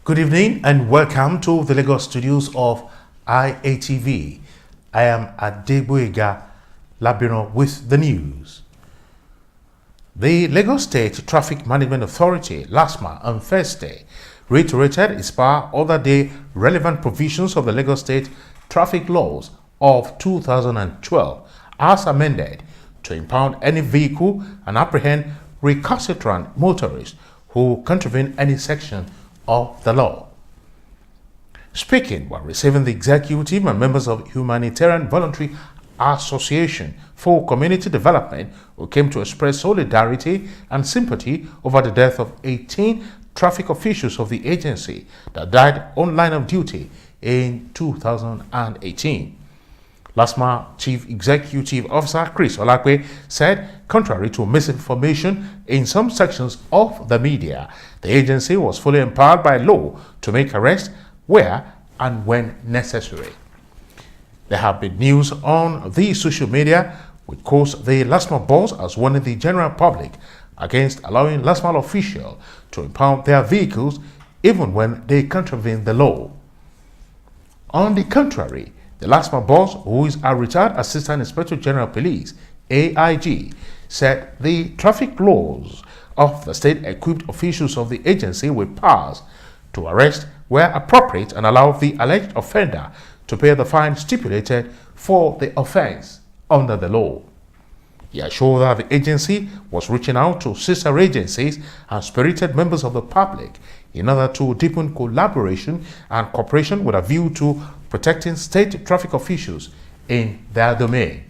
Good evening and welcome to the Lagos studios of IATV. I am Adeboyega Labino with the news. The Lagos State Traffic Management Authority, LASMA, on Thursday reiterated its power over the relevant provisions of the Lagos State Traffic Laws of 2012 as amended to impound any vehicle and apprehend recalcitrant motorists who contravene any section of the law. Speaking while receiving the executive and members of Humanitarian Voluntary Association for Community Development, who came to express solidarity and sympathy over the death of 18 traffic officials of the agency that died on line of duty in 2018. LASMA Chief Executive Officer Chris Olakwe said, contrary to misinformation in some sections of the media, the agency was fully empowered by law to make arrests where and when necessary. There have been news on the social media which calls the LASMA boss as warning the general public against allowing LASMA officials to impound their vehicles even when they contravene the law. On the contrary, the LASMA boss, who is a retired Assistant Inspector General of Police, AIG, said the traffic laws of the state equipped officials of the agency with powers to arrest where appropriate and allow the alleged offender to pay the fine stipulated for the offense under the law. He assured that the agency was reaching out to sister agencies and spirited members of the public in order to deepen collaboration and cooperation with a view to protecting state traffic officials in their domain.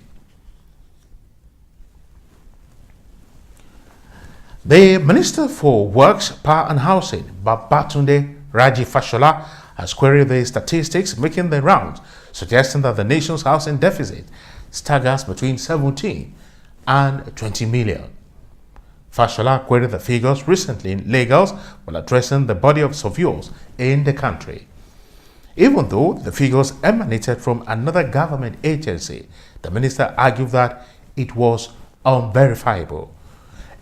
The Minister for Works, Power and Housing, Babatunde Raji Fashola, has queried the statistics making the rounds, suggesting that the nation's housing deficit staggers between 17 and 20 million. Fashola queried the figures recently in Lagos while addressing the body of surveyors in the country. Even though the figures emanated from another government agency, the minister argued that it was unverifiable.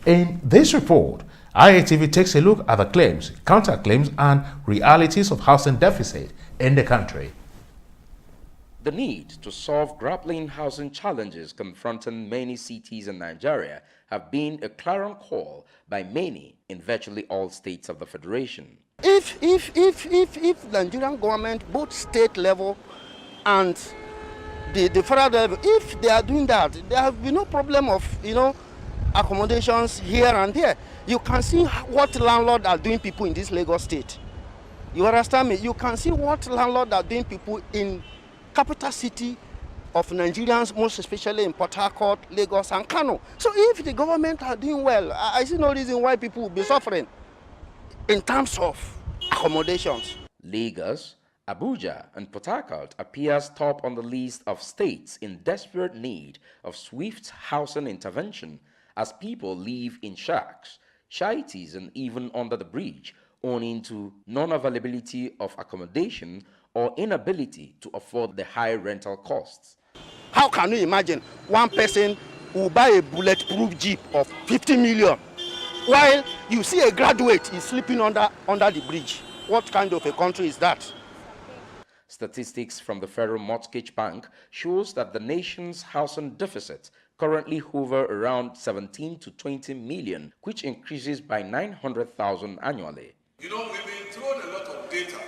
In this report, IATV takes a look at the claims, counterclaims, and realities of housing deficit in the country. The need to solve grappling housing challenges confronting many cities in Nigeria have been a clarion call by many in virtually all states of the Federation. If the Nigerian government, both state level and the federal level, if they are doing that, there have been no problem of, accommodations here and there. You can see what landlords are doing people in this Lagos state. You understand me? You can see what landlords are doing people in capital city of Nigerians, most especially in Port Harcourt, Lagos, and Kano. So if the government are doing well, I see no reason why people will be suffering in terms of accommodations. Lagos, Abuja, and Port Harcourt appears top on the list of states in desperate need of swift housing intervention as people live in shacks, shanties, and even under the bridge, owing to non-availability of accommodation or inability to afford the high rental costs. How can you imagine one person who buy a bulletproof jeep of 50 million while you see a graduate is sleeping under the bridge? What kind of a country is that? Statistics from the Federal Mortgage Bank shows that the nation's housing deficit currently hover around 17 to 20 million, which increases by 900,000 annually. We've been thrown a lot of data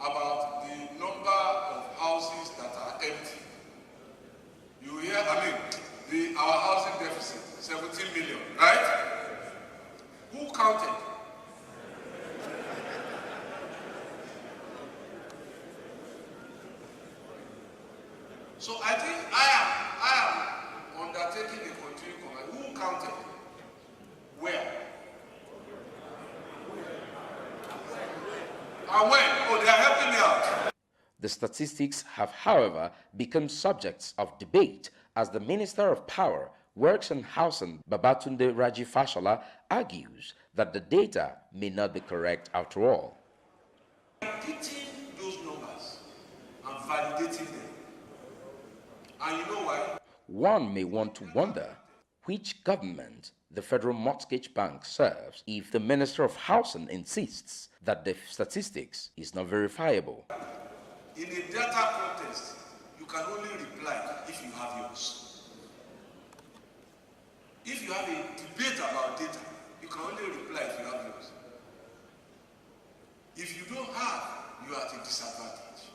about the number of houses that are empty. You hear, our housing deficit, 17 million, right? Who counted? So I think I am undertaking a continuing command. Who counted? Where? And when? Oh, they are helping me out. The statistics have, however, become subjects of debate as the Minister of Power, Works and Housing, Babatunde Raji Fashola, argues that the data may not be correct after all. Repeating those numbers and validating them. And you know why? One may want to wonder which government the Federal Mortgage Bank serves if the Minister of Housing insists that the statistics is not verifiable. In a data contest, you can only reply if you have yours. If you have a debate about data, you can only reply if you have yours. If you don't have, you are at a disadvantage.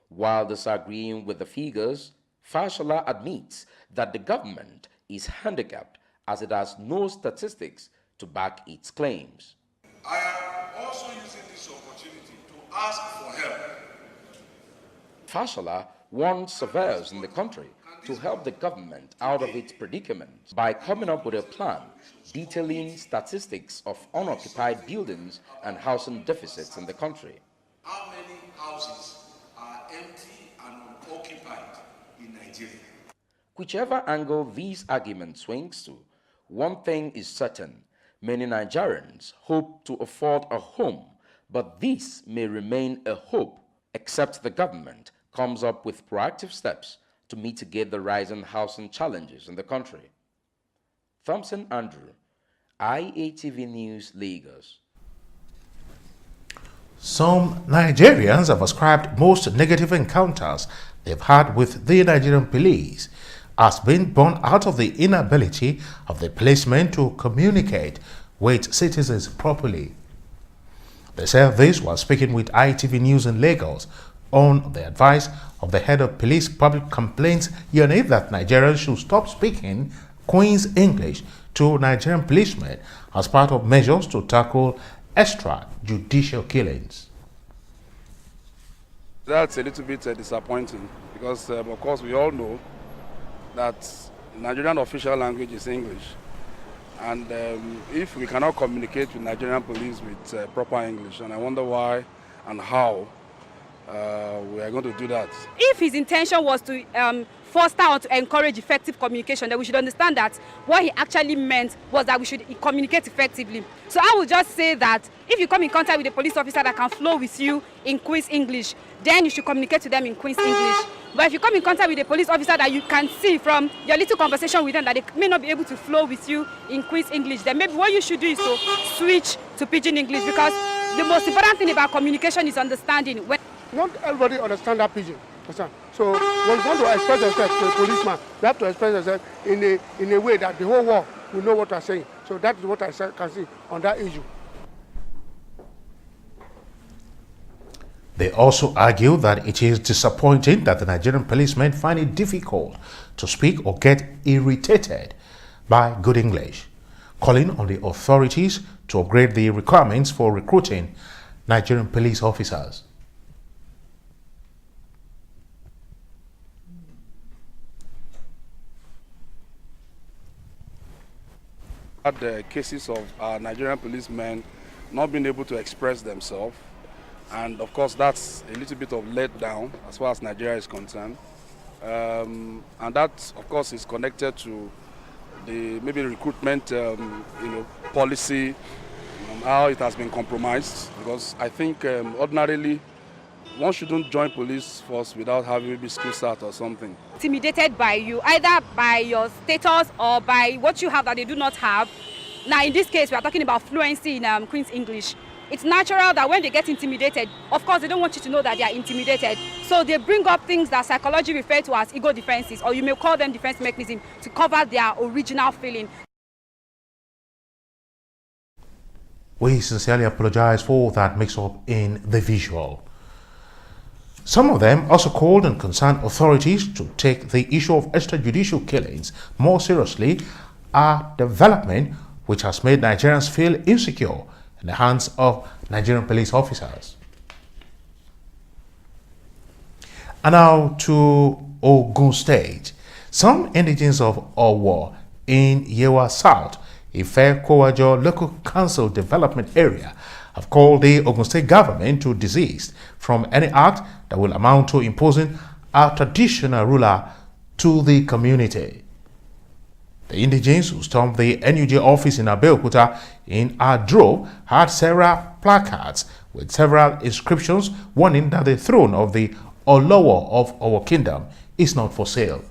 While disagreeing with the figures, Fashola admits that the government is handicapped as it has no statistics to back its claims. I am also using this opportunity to ask for help. Fashola wants surveyors in the country to help the government out of its predicament by coming up with a plan detailing statistics of unoccupied buildings and housing deficits in the country. How many houses are empty and unoccupied in Nigeria? Whichever angle these arguments swings to, one thing is certain: many Nigerians hope to afford a home, but this may remain a hope except the government comes up with proactive steps to mitigate the rising housing challenges in the country. Thompson Andrew, IATV News, Lagos. Some Nigerians have ascribed most negative encounters they've had with the Nigerian police as being born out of the inability of the policemen to communicate with citizens properly. They said this while speaking with ITV News in Lagos on the advice of the head of police public complaints unit that Nigerians should stop speaking Queen's English to Nigerian policemen as part of measures to tackle extrajudicial killings. That's a little bit disappointing because, of course, we all know that Nigerian official language is English. And if we cannot communicate with Nigerian police with proper English, and I wonder why and how we are going to do that. If his intention was to foster or to encourage effective communication, then we should understand that what he actually meant was that we should communicate effectively. So I will just say that if you come in contact with a police officer that can flow with you in Queen's English, then you should communicate to them in Queen's English. But if you come in contact with a police officer that you can see from your little conversation with them that they may not be able to flow with you in Queen's English, then maybe what you should do is to switch to Pidgin English, because the most important thing about communication is understanding. Not everybody understands that Pidgin. So when you want to express yourself to a policeman, you have to express yourself in a way that the whole world will know what you are saying. So that is what I can see on that issue. They also argue that it is disappointing that the Nigerian policemen find it difficult to speak or get irritated by good English, calling on the authorities to upgrade the requirements for recruiting Nigerian police officers. Had cases of Nigerian policemen not being able to express themselves, and of course that's a little bit of letdown as far as Nigeria is concerned, and that of course is connected to the maybe recruitment policy, how it has been compromised, because I think ordinarily one shouldn't join police force without having maybe school start or something. Intimidated by you, either by your status or by what you have that they do not have. Now in this case we are talking about fluency in Queen's English. It's natural that when they get intimidated, of course they don't want you to know that they are intimidated. So they bring up things that psychology refers to as ego defenses, or you may call them defense mechanism, to cover their original feeling. We sincerely apologize for that mix-up in the visual. Some of them also called on concerned authorities to take the issue of extrajudicial killings more seriously, a development which has made Nigerians feel insecure in the hands of Nigerian police officers. And now to Ogun State. Some indigents of Owo in Yewa South, Ife Kowajo Local Council Development Area, have called the Ogun State government to desist from any act that will amount to imposing a traditional ruler to the community. The indigents who stormed the NUJ office in Abeokuta in Adro had several placards with several inscriptions warning that the throne of the Olowo of our kingdom is not for sale.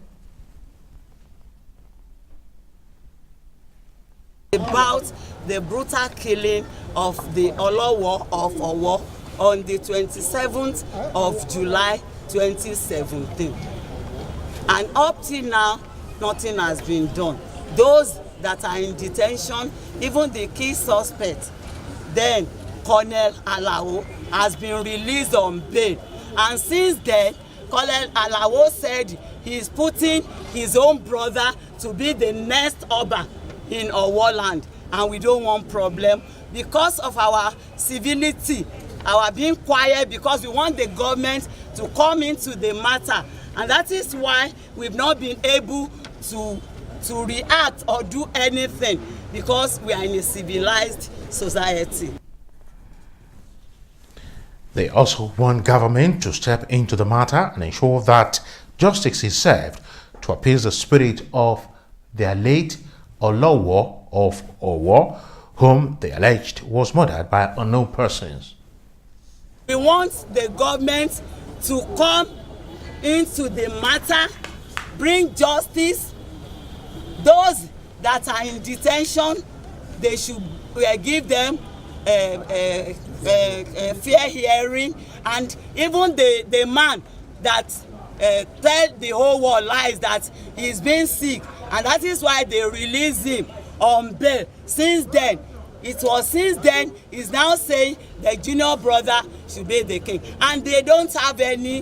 About the brutal killing of the Olowo of Owo on the 27th of July 2017. And up till now, nothing has been done. Those that are in detention, even the key suspect, then Colonel Alao, has been released on bail. And since then, Colonel Alao said he's putting his own brother to be the next Oba in Owo land, and we don't want problem because of our civility, our being quiet, because we want the government to come into the matter, and that is why we've not been able to react or do anything, because we are in a civilized society. They also want government to step into the matter and ensure that justice is served to appease the spirit of their late Olowo of Owo, whom they alleged was murdered by unknown persons. We want the government to come into the matter, bring justice. Those that are in detention, they should give them a fair hearing, and even the man that tell the whole world lies that he's been sick, and that is why they release him on bail. Since then, he's now saying the junior brother should be the king, and they don't have any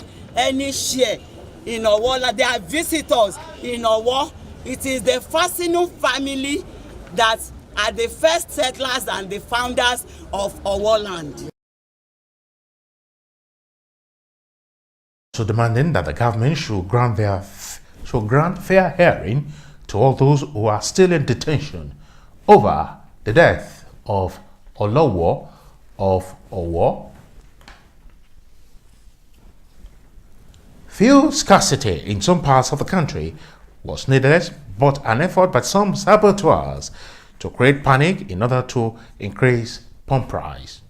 share in Owo. They are visitors in Owo. It is the Fasinu family that are the first settlers and the founders of Owo land. So demanding that the government should grant fair hearing to all those who are still in detention over the death of Olowo of Owo. Fuel scarcity in some parts of the country was needless, but an effort by some saboteurs to create panic in order to increase pump price.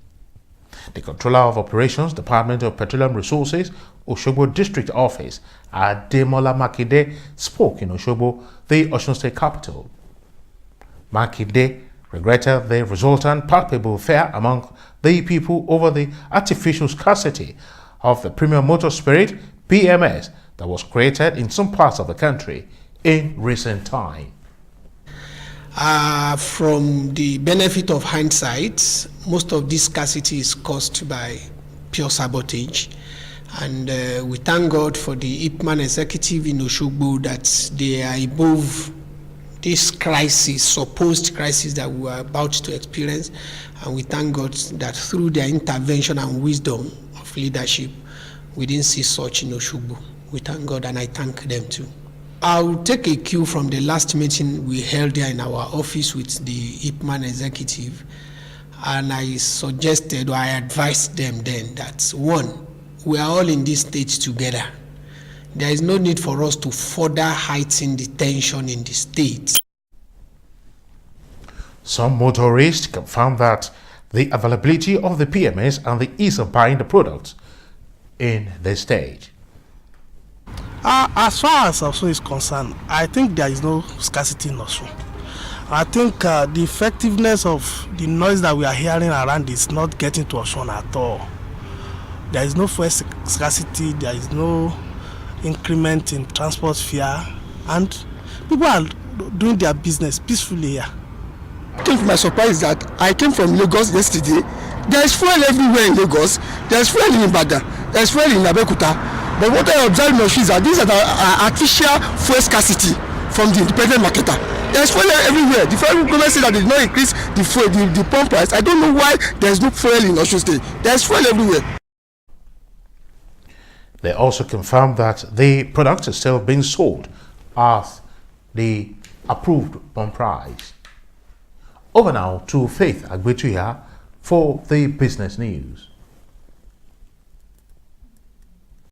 The Controller of Operations, Department of Petroleum Resources, Osogbo District Office, Ademola Makinde, spoke in Osogbo, the Osun State capital. Makinde regretted the resultant palpable fear among the people over the artificial scarcity of the premium motor spirit, PMS, that was created in some parts of the country in recent time. From the benefit of hindsight, most of this scarcity is caused by pure sabotage. And we thank God for the Ipman executive in Osogbo that they are above this crisis, supposed crisis that we are about to experience. And we thank God that through their intervention and wisdom of leadership, we didn't see such in Osogbo. We thank God, and I thank them too. I'll take a cue from the last meeting we held there in our office with the Ipman executive, and I suggested, or I advised them then that, one, we are all in this stage together. There is no need for us to further heighten the tension in the state. Some motorists confirmed that the availability of the PMS and the ease of buying the products in the state. As far as Osun is concerned, I think there is no scarcity in Osun. I think the effectiveness of the noise that we are hearing around is not getting to Osun at all. There is no fuel scarcity, there is no increment in transport fare, and people are doing their business peacefully here. I think my surprise is that I came from Lagos yesterday. There is fuel everywhere in Lagos. There is fuel in Ibadan. There is fuel in Abeokuta. But what I observe in Osun is that these are artificial fuel scarcity from the independent marketer. There is fuel everywhere. The federal government said that they did not increase the pump price. I don't know why there is no fuel in Osun State. There is fuel everywhere. They also confirmed that the product is still being sold at the approved pump price. Over now to Faith Agbetuya for the business news.